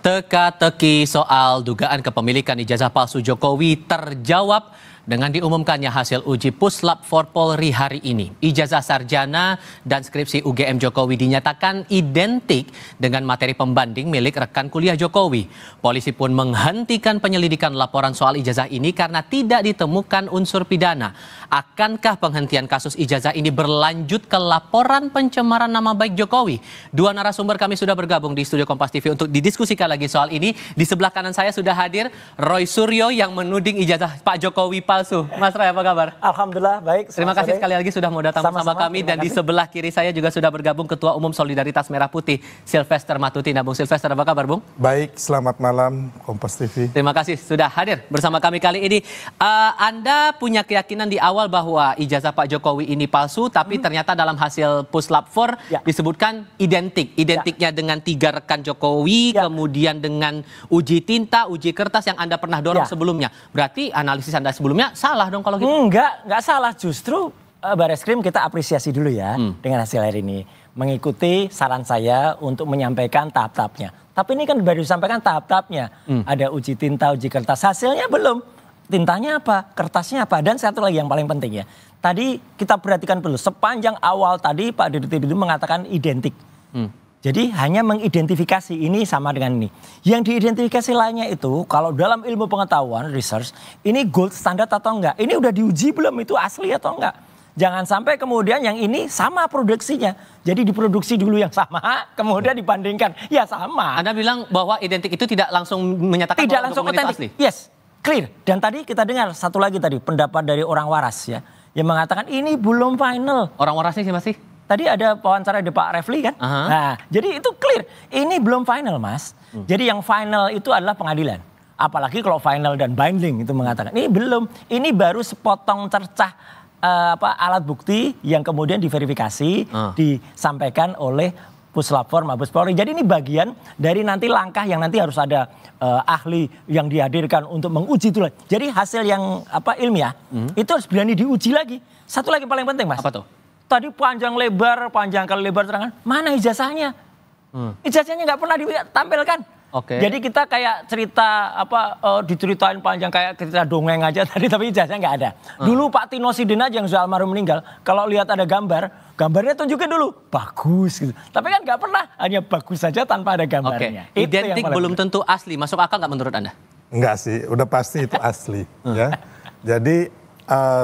Teka-teki soal dugaan kepemilikan ijazah palsu Jokowi terjawab dengan diumumkannya hasil uji Puslap for Polri hari ini. Ijazah sarjana dan skripsi UGM Jokowi dinyatakan identik dengan materi pembanding milik rekan kuliah Jokowi. Polisi pun menghentikan penyelidikan laporan soal ijazah ini karena tidak ditemukan unsur pidana. Akankah penghentian kasus ijazah ini berlanjut ke laporan pencemaran nama baik Jokowi? Dua narasumber kami sudah bergabung di studio Kompas TV untuk didiskusikan lagi soal ini. Di sebelah kanan saya sudah hadir Roy Suryo yang menuding ijazah Pak Jokowi palsu. Mas Roy, apa kabar? Alhamdulillah, baik. Terima kasih sekali lagi sudah mau datang bersama kami. Dan di sebelah kiri saya juga sudah bergabung Ketua Umum Solidaritas Merah Putih, Sylvester Matutina. Bung Sylvester, apa kabar, Bung? Baik, selamat malam Kompas TV. Terima kasih sudah hadir bersama kami kali ini. Anda punya keyakinan di awal bahwa ijazah Pak Jokowi ini palsu, tapi ternyata dalam hasil Puslap 4 disebutkan identik. Identiknya dengan 3 rekan Jokowi, kemudian dengan uji tinta, uji kertas yang Anda pernah dorong sebelumnya. Berarti analisis Anda sebelumnya salah dong kalau gitu? Enggak salah. Justru Bareskrim kita apresiasi dulu ya dengan hasil hari ini. Mengikuti saran saya untuk menyampaikan tahap-tahapnya. Tapi ini kan baru disampaikan tahap-tahapnya. Ada uji tinta, uji kertas. Hasilnya belum. Tintanya apa? Kertasnya apa? Dan satu lagi yang paling penting ya. Tadi kita perhatikan dulu. Sepanjang awal tadi Pak Dirut itu mengatakan identik. Jadi hanya mengidentifikasi ini sama dengan ini. Yang diidentifikasi lainnya itu kalau dalam ilmu pengetahuan, research, ini gold standard atau enggak? Ini udah diuji belum itu asli atau enggak? Jangan sampai kemudian yang ini sama produksinya. Jadi diproduksi dulu yang sama, kemudian dibandingkan. Ya sama. Anda bilang bahwa identik itu tidak langsung menyatakan tidak bahwa langsung dokumen itu otentik. asli? Yes, clear. Dan tadi kita dengar satu lagi tadi pendapat dari orang waras ya. Yang mengatakan ini belum final. Orang warasnya siapa sih? Tadi ada wawancara di Pak Refli kan? Nah, jadi itu clear. Ini belum final, Mas. Jadi yang final itu adalah pengadilan. Apalagi kalau final dan binding itu mengatakan. Ini belum. Ini baru sepotong cercah alat bukti yang kemudian diverifikasi, disampaikan oleh Puslap 4 Mabes Polri. Jadi ini bagian dari nanti langkah yang nanti harus ada ahli yang dihadirkan untuk menguji itu. Jadi hasil yang ilmiah itu harus berani diuji lagi. Satu lagi paling penting, Mas. Apa tuh? Tadi panjang kali lebar terangan, mana ijazahnya? Ijazahnya nggak pernah ditampilkan. Jadi kita kayak cerita diceritain panjang kayak cerita dongeng aja tadi, tapi ijazahnya nggak ada. Dulu Pak Tino Sidin aja yang sudah almarhum meninggal, kalau lihat ada gambarnya tunjukin dulu, bagus gitu. Tapi kan nggak pernah, hanya bagus saja tanpa ada gambarnya. Identik belum tentu asli, masuk akal nggak menurut Anda? Enggak sih, udah pasti itu asli. Ya. Jadi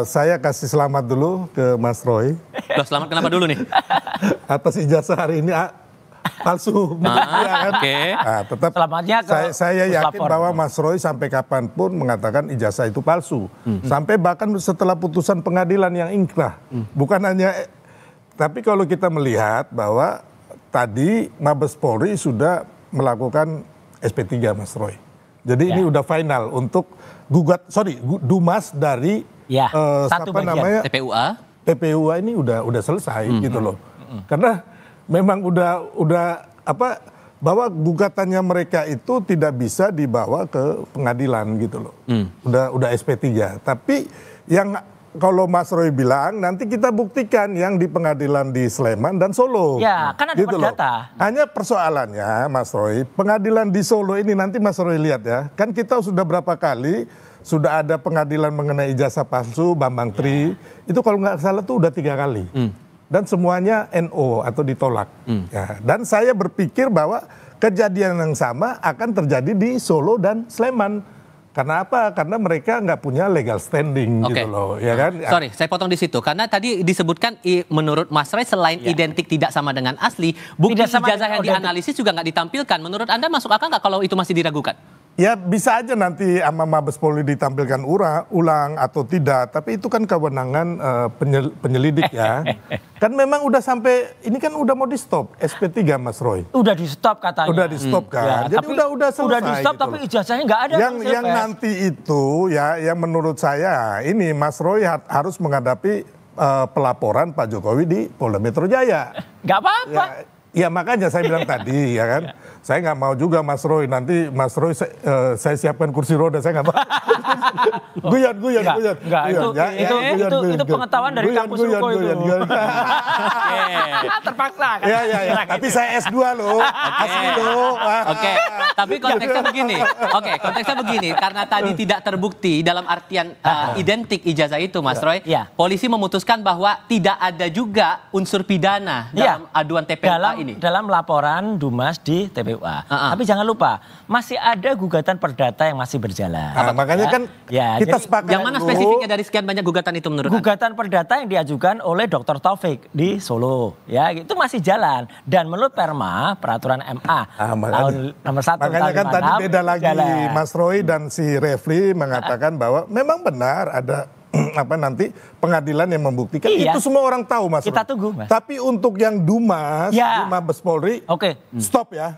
saya kasih selamat dulu ke Mas Roy. Loh, selamat kenapa dulu nih? Atas ijazah hari ini palsu. Tetap selamatnya saya yakin bahwa Mas Roy sampai kapanpun mengatakan ijazah itu palsu. Sampai bahkan setelah putusan pengadilan yang ingkrah. Bukan hanya, tapi kalau kita melihat bahwa tadi Mabes Polri sudah melakukan SP3 Mas Roy. Jadi ini udah final untuk Dumas dari TPUA ini udah selesai gitu loh. Karena memang udah bahwa gugatannya mereka itu tidak bisa dibawa ke pengadilan gitu loh. Udah SP3. Tapi yang kalau Mas Roy bilang nanti kita buktikan yang di pengadilan di Sleman dan Solo. Ya, kan ada gitu perdata. Hanya persoalannya Mas Roy, pengadilan di Solo ini nanti Mas Roy lihat ya. Kan kita sudah berapa kali sudah ada pengadilan mengenai ijazah palsu Bambang Tri. Itu kalau nggak salah tuh udah 3 kali. Dan semuanya NO atau ditolak. Ya, dan saya berpikir bahwa kejadian yang sama akan terjadi di Solo dan Sleman. Karena apa? Karena mereka nggak punya legal standing gitu loh, ya kan? Sorry, saya potong di situ. Karena tadi disebutkan menurut Mas Roy selain identik tidak sama dengan asli, bukti ijazah yang dianalisis juga nggak ditampilkan. Menurut Anda masuk akal nggak kalau itu masih diragukan? Ya bisa aja nanti sama Mabes Polri ditampilkan ulang atau tidak. Tapi itu kan kewenangan penyelidik ya. Kan memang udah sampai, ini kan udah mau di stop SP3 Mas Roy. Udah di stop katanya. Udah di stop kan. Jadi udah selesai. Udah di stop gitu tapi ijazahnya nggak ada. Yang nanti itu ya yang menurut saya ini Mas Roy harus menghadapi pelaporan Pak Jokowi di Polda Metro Jaya. Nggak apa-apa. Ya makanya saya bilang tadi ya kan. Saya nggak mau juga Mas Roy, nanti Mas Roy saya siapkan kursi roda, saya nggak mau. Guyon. Enggak, itu pengetahuan dari kampus Ruko itu. Terpaksa kan? Ya. Tapi saya S2 loh. Oke. Tapi konteksnya begini. Oke, konteksnya begini. Karena tadi tidak terbukti dalam artian identik ijazah itu, Mas Roy. Polisi memutuskan bahwa tidak ada juga unsur pidana dalam aduan TPUA ini. Dalam laporan Dumas di TPUA. Tapi jangan lupa, masih ada gugatan perdata yang masih berjalan. Makanya kan kita sepakat. Yang mana spesifiknya dari sekian banyak gugatan itu menurut Anda? Gugatan perdata yang diajukan oleh Dr. Taufik di Solo. Ya, itu masih jalan. Dan menurut Perma, peraturan MA tahun nomor 1 makanya kan tadi beda lagi jalan. Mas Roy dan si Refli mengatakan bahwa memang benar ada nanti pengadilan yang membuktikan. Itu semua orang tahu, Mas. Kita tunggu, Mas. Tapi untuk yang Dumas, Mabes Polri, stop ya.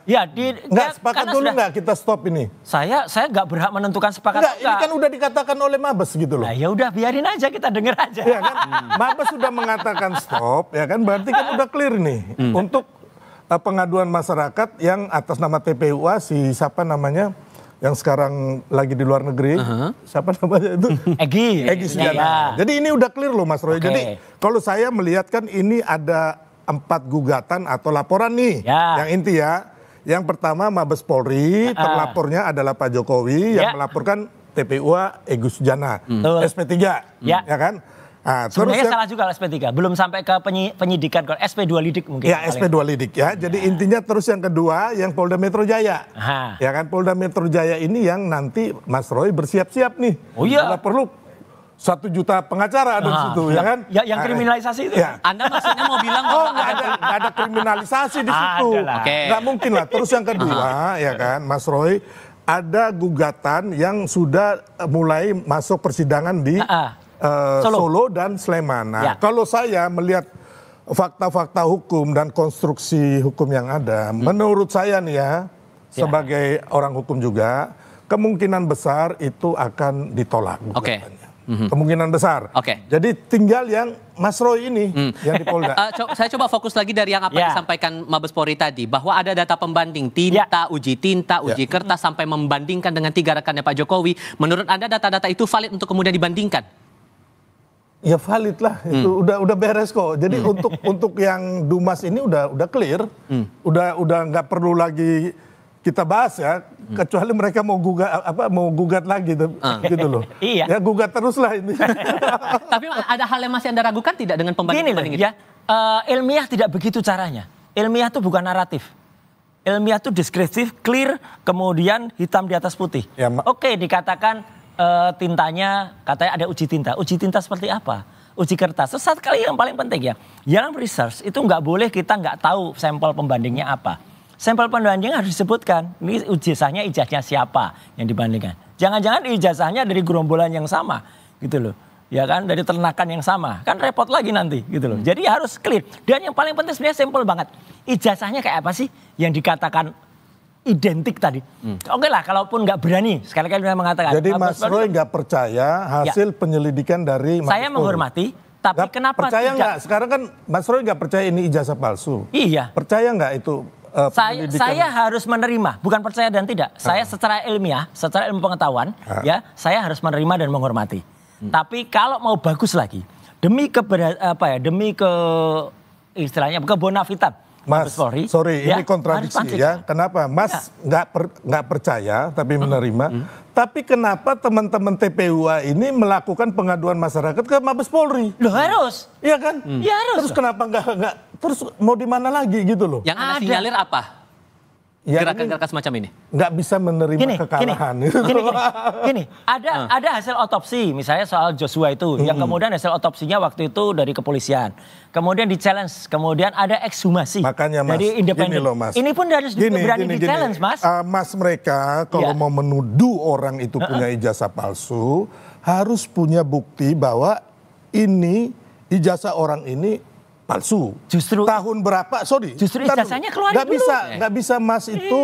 Nggak sepakat dulu nggak kita stop ini? Saya nggak berhak menentukan sepakat. Nggak, ini kan udah dikatakan oleh Mabes gitu loh. Nah, ya udah biarin aja, kita denger aja. Ya kan? Mabes sudah mengatakan stop, ya kan? Berarti kan udah clear nih untuk pengaduan masyarakat yang atas nama TPUA siapa namanya? Yang sekarang lagi di luar negeri, siapa namanya itu? Egy Sujana. Jadi ini udah clear loh, Mas Roy. Jadi kalau saya melihat kan ini ada 4 gugatan atau laporan nih. Yang inti ya, yang pertama Mabes Polri, terlapornya adalah Pak Jokowi yang melaporkan TPUA Egy Sujana, SP3, ya kan? Nah, sebenarnya salah juga SP3, belum sampai ke penyidikan, SP2 lidik mungkin. Ya, SP2 lidik ya. Jadi intinya terus yang kedua yang Polda Metro Jaya. Ya kan, Polda Metro Jaya ini yang nanti Mas Roy bersiap-siap nih. Kalau perlu 1 juta pengacara ada di situ, ya kan? Yang kriminalisasi itu. Ya. Anda maksudnya mau bilang nggak ada kriminalisasi di situ. Nggak mungkin lah. Terus yang kedua, ya kan, Mas Roy, ada gugatan yang sudah mulai masuk persidangan di Solo dan Sleman. Nah, kalau saya melihat fakta-fakta hukum dan konstruksi hukum yang ada, menurut saya nih ya, sebagai orang hukum juga, kemungkinan besar itu akan ditolak. Kemungkinan besar. Jadi tinggal yang Mas Roy ini yang di Polda. Saya coba fokus lagi dari yang apa yang disampaikan Mabes Polri tadi, bahwa ada data pembanding tinta, uji kertas sampai membandingkan dengan 3 rekannya Pak Jokowi. Menurut Anda data-data itu valid untuk kemudian dibandingkan? Ya valid lah, itu udah beres kok. Jadi untuk yang Dumas ini udah clear, udah nggak perlu lagi kita bahas ya, kecuali mereka mau gugat lagi gitu loh. Ya gugat terus lah ini. Tapi ada hal yang masih Anda ragukan tidak dengan pembanding itu? Ilmiah tidak begitu caranya. Ilmiah itu bukan naratif. Ilmiah itu deskriptif, clear, kemudian hitam di atas putih. Dikatakan tintanya, katanya ada uji tinta. Uji tinta seperti apa? Uji kertas. Terus satu kali yang paling penting ya, dalam research itu nggak boleh kita nggak tahu sampel pembandingnya apa. Sampel pembandingnya harus disebutkan. Ini ijazahnya siapa yang dibandingkan. Jangan-jangan ijazahnya dari gerombolan yang sama, gitu loh. Ya kan, dari ternakan yang sama. Kan repot lagi nanti, gitu loh. Jadi harus clear. Dan yang paling penting sebenarnya simpel banget. Ijazahnya kayak apa sih yang dikatakan identik tadi. Oke lah, kalaupun nggak berani, sekali-kali mengatakan. Jadi Mas Roy nggak percaya hasil penyelidikan dari Mabes Polri? Saya menghormati, tapi kenapa percaya nggak? Sekarang kan Mas Roy nggak percaya ini ijazah palsu. Iya. Percaya nggak itu? Saya harus menerima, bukan percaya dan tidak. Saya secara ilmiah, secara ilmu pengetahuan, ya saya harus menerima dan menghormati. Tapi kalau mau bagus lagi, demi istilahnya kebonafitan. Mas, sorry, ini kontradiksi ya. Kenapa? Mas nggak percaya tapi menerima. Tapi kenapa teman-teman TPUA ini melakukan pengaduan masyarakat ke Mabes Polri? Loh harus. Iya kan? Ya harus. Terus kenapa nggak? Terus mau di mana lagi gitu loh? Yang Anda sinyalir apa? Gerakan-gerakan semacam ini? Nggak bisa menerima kekalahan. Gini, ada hasil otopsi, misalnya soal Joshua itu, yang kemudian hasil otopsinya waktu itu dari kepolisian. Kemudian di-challenge, kemudian ada ekshumasi. Makanya Mas, dari independen. gini loh Mas. Ini pun harus berani di-challenge Mas. Mas mereka kalau mau menuduh orang itu punya ijazah palsu, harus punya bukti bahwa ini ijazah orang ini palsu. Justru tahun berapa? Sorry. Justru ijazahnya keluar dulu. Nggak bisa Mas itu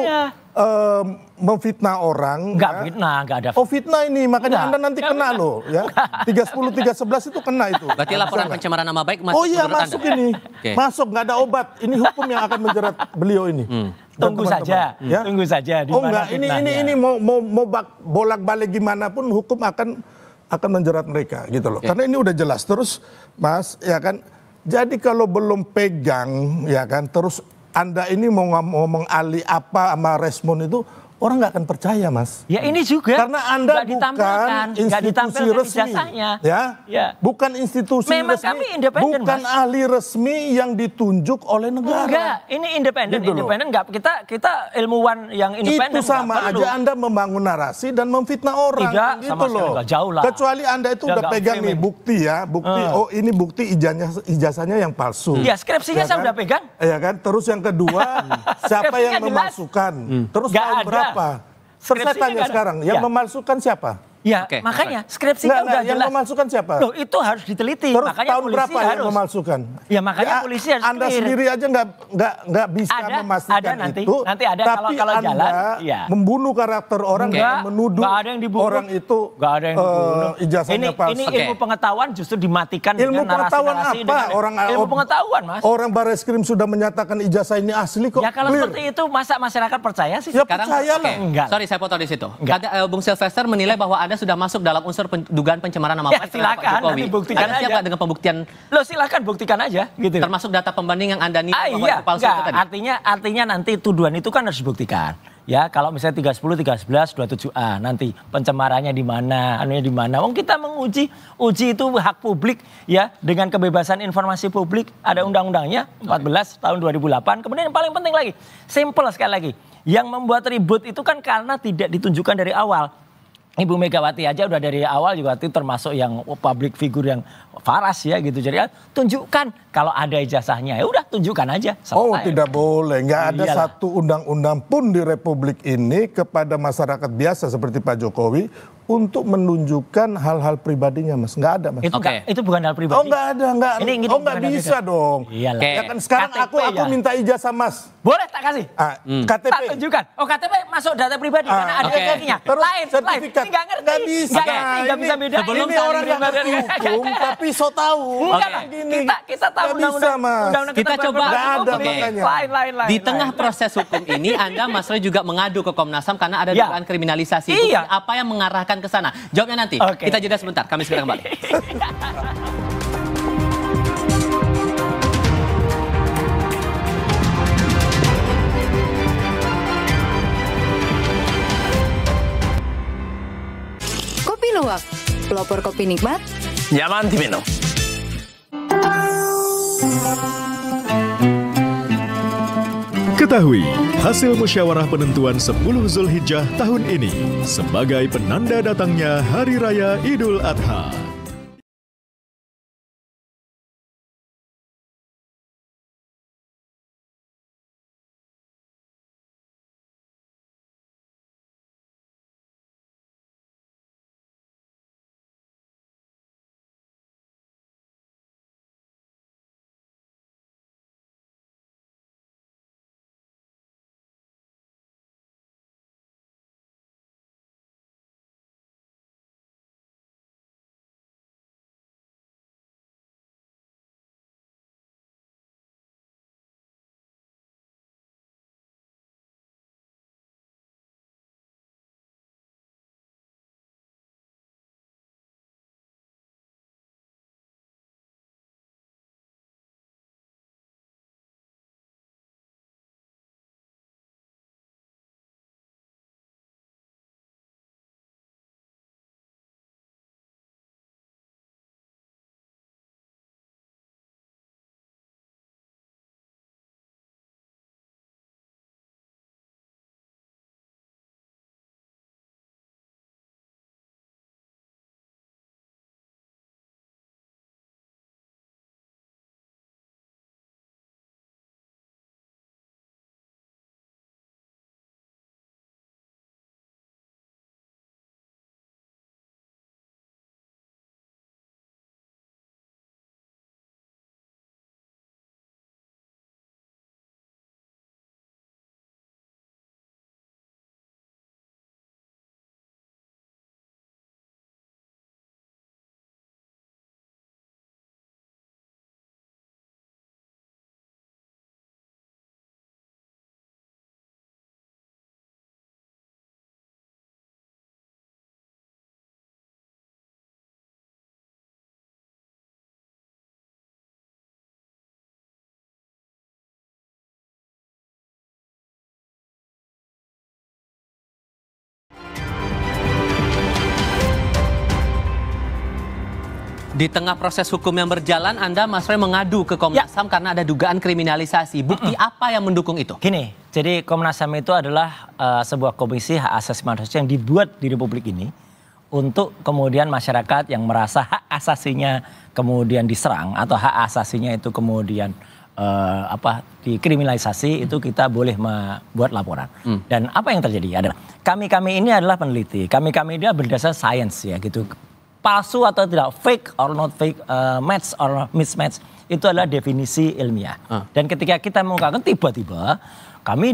memfitnah orang. Nggak fitnah, nggak ada. Oh fitnah ini, makanya Anda nanti kena loh ya. 310, 311 itu kena itu. Berarti laporan pencemaran nama baik masuk. Oh iya masuk Anda. Ini. Masuk, nggak ada obat. Ini hukum yang akan menjerat beliau ini. Tunggu saja, ya? Tunggu saja. Oh enggak, ini mau bolak-balik gimana pun hukum akan menjerat mereka gitu loh. Karena ini udah jelas terus Mas, ya kan. Jadi kalau belum pegang, ya kan, terus Anda ini mau ngomong ahli apa sama respon itu, orang nggak akan percaya, Mas. Ya ini juga. Karena Anda bukan institusi resmi, ijazahnya. ya, bukan institusi Memang resmi, kami independen, bukan Mas. ahli resmi yang ditunjuk oleh negara. Enggak, ini independen, Gitu loh. independen enggak. Kita ilmuwan yang independen. Itu sama enggak perlu. aja Anda membangun narasi dan memfitnah orang. Tidak, gitu sama sekali loh. enggak, jauh lah. Kecuali Anda itu Ya, udah enggak pegang nih framing. bukti ya, bukti. Oh ini bukti ijazahnya yang palsu. Ya, skripsinya saya udah pegang. Ya kan. Terus yang kedua, siapa Skripsinya yang jelas. memalsukan? Terus Nggak tahun ada. berapa? Terus saya Skripsinya tanya nggak ada. sekarang, yang Ya. memalsukan siapa? Ya, Oke, makanya skripsinya udah yang jelas. memalsukan siapa? Loh, itu harus diteliti. Terus Makanya tahun polisi berapa harus. yang memalsukan? Ya, makanya polisi harus Anda clear. sendiri aja nggak bisa Ada, memastikan ada nanti. itu. Nanti ada tapi kalau Anda jalan, ya. membunuh karakter orang Enggak, dan menuduh nggak ada yang dibunuh. orang itu Nggak ada yang dibunuh. ijazahnya palsu. Ini Oke. ilmu pengetahuan justru dimatikan Ilmu dengan pengetahuan narasi-narasi. apa? Ilmu pengetahuan, Mas. Orang Barreskrim sudah menyatakan ijazah ini asli kok. Ya kalau clear. seperti itu masa masyarakat percaya sih? Ya, Sekarang, percayalah. oke. Enggak. Sorry saya potong di situ. Enggak. Ada Bung Sylvester menilai bahwa Anda sudah masuk dalam unsur dugaan pencemaran nama Ya, baik terhadap Pak silakan, Jokowi. nanti buktikan Anda siap aja. nggak dengan pembuktian Loh, silakan buktikan aja gitu. termasuk data pembanding yang Anda nilai bahwa Iya, itu palsu enggak. itu tadi? Artinya nanti tuduhan itu kan harus dibuktikan. Ya, kalau misalnya 310, 311, 27A nanti pencemarannya di mana, anunya di mana. Wong kita uji itu hak publik ya dengan kebebasan informasi publik. Ada undang-undangnya 14 tahun 2008. Kemudian yang paling penting lagi, simple sekali lagi. Yang membuat ribut itu kan karena tidak ditunjukkan dari awal. Ibu Megawati aja udah dari awal juga itu termasuk yang public figure yang waras ya gitu. Jadi tunjukkan kalau ada ijazahnya, ya udah tunjukkan aja. Oh Selesai. tidak boleh, nggak ada Iyalah. satu undang-undang pun di Republik ini kepada masyarakat biasa seperti Pak Jokowi untuk menunjukkan hal-hal pribadinya, Mas. Nggak ada, Mas. Itu, Oke. itu bukan hal pribadi. Oh nggak ada, nggak. Ini Oh nggak bukan hal bisa pribadi. dong. Iyalah. Oke. Ya kan sekarang KTP aku ya. minta ijazah Mas. Boleh tak kasih? KTP. Tak tunjukkan. Oh KTP masuk data pribadi karena ada oke. kakinya. Terus Lain. sertifikat. Ini nggak ngerti. Nggak bisa. Nggak bisa beda. Sebelum Ini orang yang ngerti hukum tapi so tahu. Enggak Oke. lah. Gini. Kita tahu Nggak bisa, Mas. undang-undang Kita ketentuan coba- peraturan Nggak ada publik. makanya. Lain. Di tengah proses hukum ini, Anda Mas Roy juga mengadu ke Komnas HAM karena ada Ya. dugaan kriminalisasi. Iya. Bukti apa yang mengarahkan ke sana? Jawabnya nanti. Oke. Kita jeda sebentar. Kami segera kembali. Kopi Luwak, pelopor kopi nikmat. Nyaman diminum. Ketahui, hasil musyawarah penentuan 10 Zulhijjah tahun ini sebagai penanda datangnya Hari Raya Idul Adha. Di tengah proses hukum yang berjalan, Anda Mas Roy mengadu ke Komnas HAM karena ada dugaan kriminalisasi. Bukti apa yang mendukung itu? Gini, jadi Komnas HAM itu adalah sebuah komisi hak asasi manusia yang dibuat di Republik ini untuk kemudian masyarakat yang merasa hak asasinya kemudian diserang atau hak asasinya itu kemudian dikriminalisasi, itu kita boleh membuat laporan. Dan apa yang terjadi adalah kami ini adalah peneliti, kami ini berdasar sains ya gitu. Palsu atau tidak, fake or not fake, match or mismatch, itu adalah definisi ilmiah. Dan ketika kita mengungkapkan tiba-tiba kami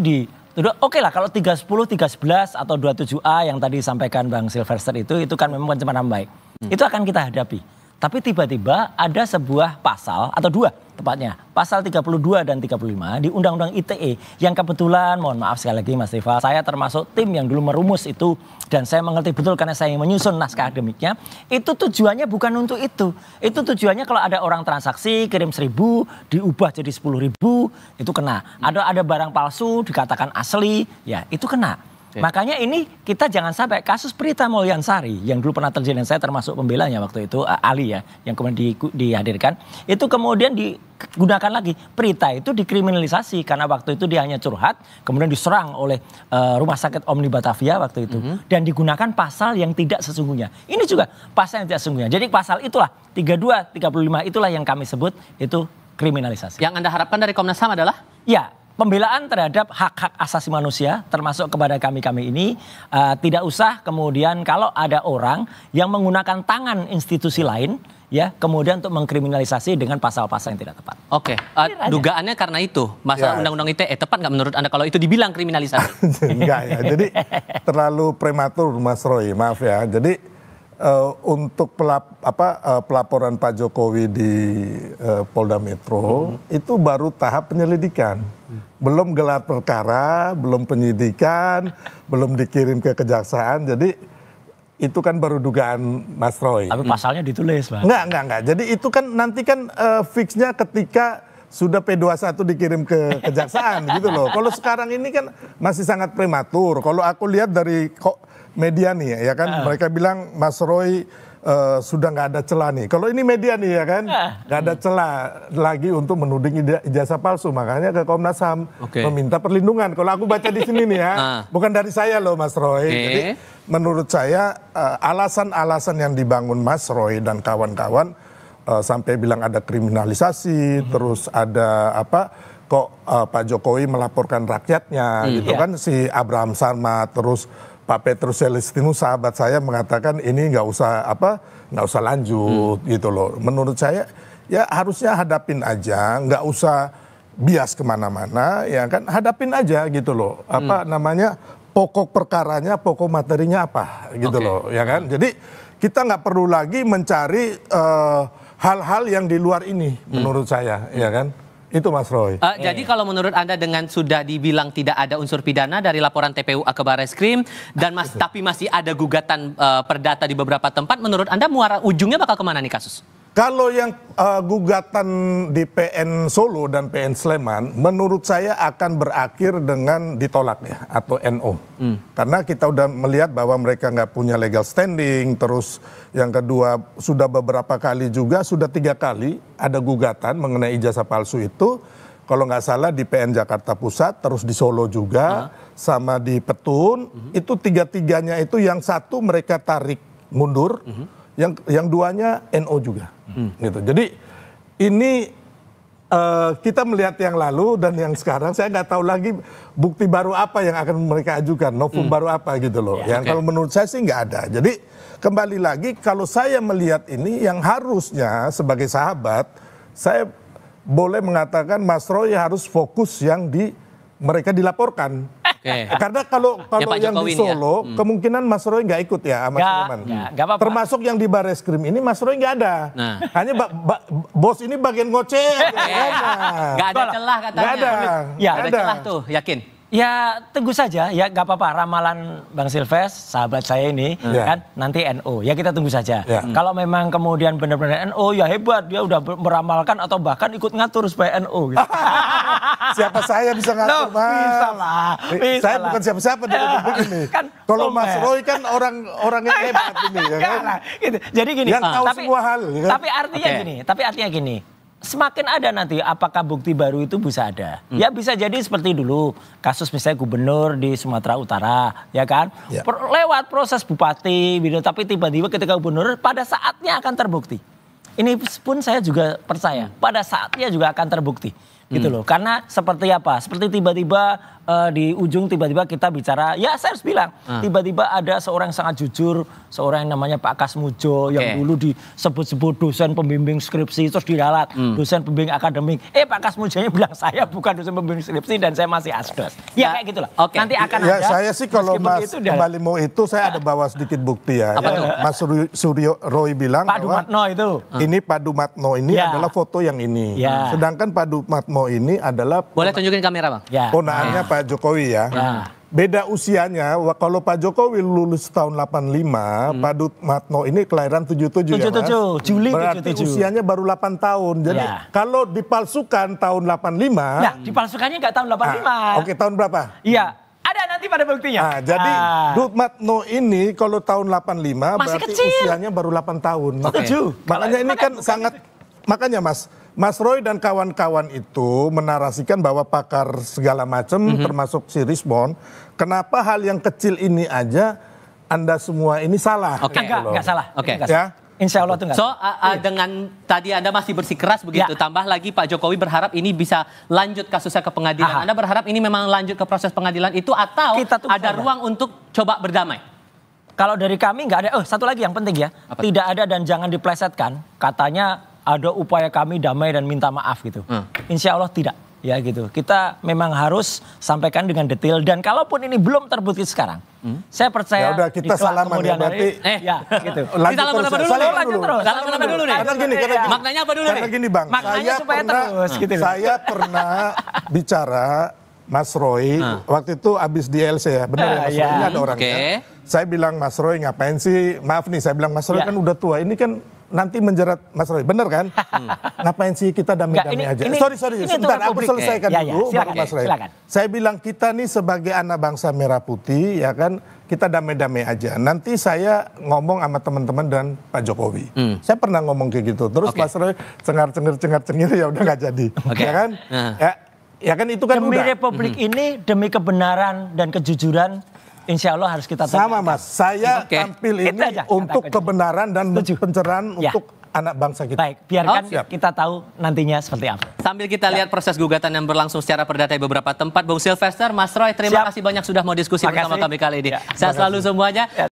oke lah kalau 310, 311 atau 27A yang tadi disampaikan Bang Silvester itu kan memang pencemaran baik. Itu akan kita hadapi. Tapi tiba-tiba ada sebuah pasal atau dua tepatnya, pasal 32 dan 35 di Undang-Undang ITE yang kebetulan, mohon maaf sekali lagi Mas Rifa, saya termasuk tim yang dulu merumus itu dan saya mengerti betul karena saya menyusun naskah akademiknya. Itu tujuannya bukan untuk itu. Itu tujuannya kalau ada orang transaksi kirim 1.000 diubah jadi 10.000 itu kena. Ada barang palsu dikatakan asli, ya itu kena. Makanya ini kita jangan sampai kasus Prita Mulyansari yang dulu pernah terjadi dan saya termasuk pembelanya waktu itu, Ali ya, yang kemudian dihadirkan, itu kemudian digunakan lagi. Prita itu dikriminalisasi karena waktu itu dia hanya curhat, kemudian diserang oleh Rumah Sakit Omni Batavia waktu itu. Dan digunakan pasal yang tidak sesungguhnya. Ini juga pasal yang tidak sesungguhnya. Jadi pasal itulah, 32, 35 itulah yang kami sebut itu kriminalisasi. Yang Anda harapkan dari Komnas HAM adalah? Ya, pembelaan terhadap hak-hak asasi manusia termasuk kepada kami ini tidak usah kemudian kalau ada orang yang menggunakan tangan institusi lain ya kemudian untuk mengkriminalisasi dengan pasal-pasal yang tidak tepat. Oke, dugaannya karena itu masalah Undang-Undang ITE tepat nggak menurut Anda kalau itu dibilang kriminalisasi? Enggak ya, jadi terlalu prematur Mas Roy, maaf ya. Jadi untuk pelaporan Pak Jokowi di Polda Metro itu baru tahap penyelidikan, belum gelar perkara, belum penyidikan, belum dikirim ke kejaksaan. Jadi itu kan baru dugaan Mas Roy. Tapi pasalnya ditulis, Pak. Enggak. Jadi itu kan nanti kan fixnya ketika sudah P21 dikirim ke kejaksaan gitu loh. Kalau sekarang ini kan masih sangat prematur. Kalau aku lihat dari media nih ya kan, mereka bilang Mas Roy sudah nggak ada celah nih. Kalau ini media nih ya kan, nggak ada celah lagi untuk menuding ijazah palsu. Makanya ke Komnas HAM meminta perlindungan. Kalau aku baca di sini nih ya, bukan dari saya loh Mas Roy. Jadi menurut saya alasan-alasan yang dibangun Mas Roy dan kawan-kawan sampai bilang ada kriminalisasi, terus ada Pak Jokowi melaporkan rakyatnya, gitu kan si Abraham Sarma, terus Pak Petrus Celestinus sahabat saya mengatakan ini nggak usah lanjut gitu loh. Menurut saya ya harusnya hadapin aja, nggak usah bias kemana-mana ya kan, hadapin aja gitu loh. Pokok perkaranya, pokok materinya apa gitu loh ya kan. Jadi kita nggak perlu lagi mencari hal-hal yang di luar ini menurut saya ya kan. Itu Mas Roy. Jadi kalau menurut Anda dengan sudah dibilang tidak ada unsur pidana dari laporan TPU ke Barreskrim dan tapi masih ada gugatan perdata di beberapa tempat, menurut Anda muara ujungnya bakal kemana nih kasus? Kalau yang gugatan di PN Solo dan PN Sleman, menurut saya akan berakhir dengan ditolak ya, atau NO. Karena kita udah melihat bahwa mereka nggak punya legal standing, terus yang kedua sudah beberapa kali juga, sudah 3 kali ada gugatan mengenai ijazah palsu itu. Kalau nggak salah di PN Jakarta Pusat, terus di Solo juga, sama di Petun, itu 3-3-nya itu yang satu mereka tarik mundur, yang duanya NO juga, gitu. Jadi ini kita melihat yang lalu dan yang sekarang, saya nggak tahu lagi bukti baru apa yang akan mereka ajukan, novum baru apa gitu loh. Yang kalau menurut saya sih nggak ada. Jadi kembali lagi kalau saya melihat ini yang harusnya sebagai sahabat, saya boleh mengatakan Mas Roy harus fokus yang mereka dilaporkan. Karena kalau ya, yang di Solo, kemungkinan Mas Roy nggak ikut ya sama teman. Termasuk yang di Barreskrim ini Mas Roy nggak ada. Hanya bos ini bagian ngoceh. Nggak ada celah katanya. Nggak ada. Ya, ada celah tuh, yakin? Ya tunggu saja, ya nggak apa-apa, ramalan Bang Silves, sahabat saya ini kan nanti NO, ya kita tunggu saja. Kalau memang kemudian benar-benar NO, ya hebat, dia udah meramalkan atau bahkan ikut ngatur supaya NO. Gitu. Siapa saya bisa ngatur, Mas? Bisa lah. Saya bukan siapa-siapa di Republik ini. Kan Kalau Mas Omer. Roy kan orang yang hebat ini, ya kan? Enggak lah, gitu. Jadi gini, Yang tahu semua hal, ya kan? tapi artinya gini, semakin ada nanti apakah bukti baru itu bisa ada. Ya bisa jadi seperti dulu kasus misalnya gubernur di Sumatera Utara, ya kan? Ya. Lewat proses bupati, gitu, tapi tiba-tiba ketika gubernur pada saatnya akan terbukti. Ini pun saya juga percaya pada saatnya juga akan terbukti. Gitu loh. Karena seperti apa? Seperti tiba-tiba di ujung tiba-tiba kita bicara, ya saya harus bilang, tiba-tiba ada seorang yang sangat jujur, seorang yang namanya Pak Kasmujo yang dulu disebut-sebut dosen pembimbing skripsi terus diralat, dosen pembimbing akademik. Pak Kasmujonya bilang saya bukan dosen pembimbing skripsi dan saya masih asdos. Ya kayak gitulah. Nanti akan Ya ada. saya sih kalau Mas itu kembali mau itu saya ada bawa sedikit bukti ya. Mas Suryo Roy bilang Pak bahwa Dumatno itu. ini Pak Dumatno ini Ya. adalah foto yang ini. Ya. Sedangkan Pak Dumatno ini adalah Boleh tunjukin kamera, Bang? Ya. ponaannya Pak Jokowi ya. Ya. Beda usianya, kalau Pak Jokowi lulus tahun 85, Pak Dumatno ini kelahiran 77 ya Mas. 77, Juli Berarti 77. usianya baru 8 tahun. Jadi Ya. kalau dipalsukan tahun 85. Nah, dipalsukannya nggak tahun 85. Oke, tahun berapa? Iya, ada nanti pada buktinya. Nah, jadi Dumatno ini kalau tahun 85 Masih berarti kecil. usianya baru 8 tahun. Setuju. Makanya ini kan sangat, makanya Mas Roy dan kawan-kawan itu menarasikan bahwa pakar segala macam termasuk si Rismon, kenapa hal yang kecil ini aja Anda semua ini salah. Oke. Enggak salah. Oke. Enggak salah. Insya Allah itu enggak. So, dengan tadi Anda masih bersikeras begitu, tambah lagi Pak Jokowi berharap ini bisa lanjut kasusnya ke pengadilan. Anda berharap ini memang lanjut ke proses pengadilan itu atau Kita tunggu ada saja. ruang untuk coba berdamai? Kalau dari kami nggak ada. Satu lagi yang penting ya. Apa? Tidak ada dan jangan diplesetkan. Katanya ada upaya kami damai dan minta maaf gitu. Insya Allah tidak. Ya gitu. Kita memang harus sampaikan dengan detail. Dan kalaupun ini belum terbukti sekarang. Saya percaya. Ya udah, kita di kelak salaman ya, kemudian berarti. hari- ya gitu. Lanjut Salaman terus apa ya. dulu Salaman nih? Lanjut terus. Salaman apa dulu nih? Karena gini. Maknanya apa dulu Karena nih? gini Bang, Maknanya supaya terus, gitu loh. saya pernah bicara Mas Roy, waktu itu abis di LC ya, benar ya Mas Roy, Iya. ini ada orangnya. Oke. Saya bilang Mas Roy ngapain sih, maaf nih saya bilang Mas Roy Ya. kan udah tua, ini kan nanti menjerat Mas Roy, bener kan? Ngapain sih kita damai-damai Nggak, aja. ini- Sorry, ini sebentar untuk aku publik. selesaikan Ya, dulu silakan, baru Mas Roy. silakan. Saya bilang kita nih sebagai anak bangsa merah putih ya kan, kita damai-damai aja. Nanti saya ngomong sama teman-teman dan Pak Jokowi. Saya pernah ngomong kayak gitu. Terus Oke. Mas Roy cengar-cengir ya udah nggak jadi. Oke. Ya kan? Ya kan itu kan Demi udah. Republik ini, demi kebenaran dan kejujuran, insya Allah harus kita Sama tegakkan. Mas, saya Oke. tampil Itu ini aja, untuk katakan. kebenaran dan Setuju. pencerahan Ya. untuk anak bangsa kita. Baik, biarkan Siap. kita tahu nantinya seperti apa. Sambil kita lihat proses gugatan yang berlangsung secara perdata di beberapa tempat, Bung Sylvester, Mas Roy, terima Siap. kasih banyak sudah mau diskusi Makasih. bersama kami kali ini. Ya. Sehat selalu semuanya.